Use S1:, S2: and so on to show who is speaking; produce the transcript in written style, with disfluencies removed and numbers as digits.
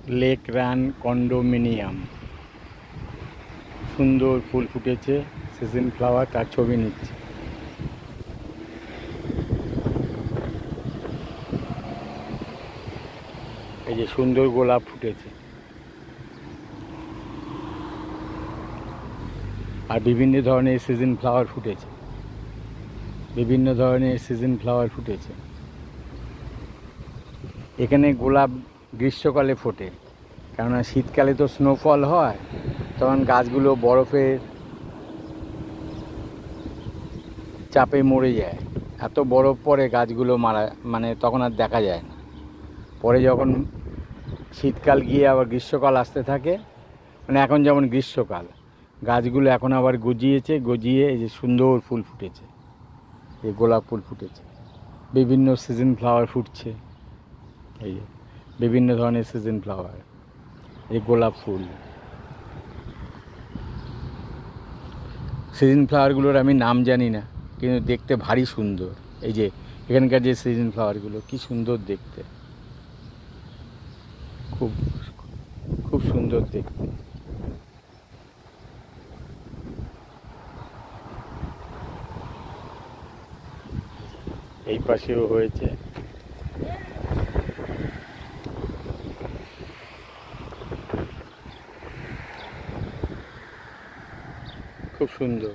S1: Lake run condominium. সুন্দর ফুল ফুটেছে, season flower, তার ছবি নিচ্ছে। এই যে সুন্দর গোলাপ ফুটেছে, আর বিভিন্ন ধরনের সিজন ফ্লাওয়ার ফুটেছে, বিভিন্ন ধরনের সিজন ফ্লাওয়ার ফুটেছে। এখানে গোলাপ গ্রীষ্মকালে ফোটে, কেননা শীতকালে তো স্নোফল হয়, তখন গাছগুলো বরফের চাপে মরে যায়। এত বরফ পড়ে গাছগুলো তখন আর দেখা যায় না। পরে যখন শীতকাল গিয়ে আবার গ্রীষ্মকাল আসতে থাকে, এখন যেমন গ্রীষ্মকাল, গাছগুলো এখন আবার গজিয়ে এই যে সুন্দর ফুল ফুটেছে, এই গোলাপ ফুল ফুটেছে। বিভিন্ন সিজন ফ্লাওয়ার ফুটছে, এই যে বিভিন্ন ধরনের সিজন ফ্লাওয়ার, এই গোলাপ ফুল। সিজন ফ্লাওয়ারগুলোর আমি নাম জানি না, কিন্তু দেখতে ভারী সুন্দর। এই যে এখানকার যে সিজন ফ্লাওয়ারগুলো কি সুন্দর দেখতে, খুব খুব সুন্দর দেখতে। এই পাশেও হয়েছে, খুব সুন্দর।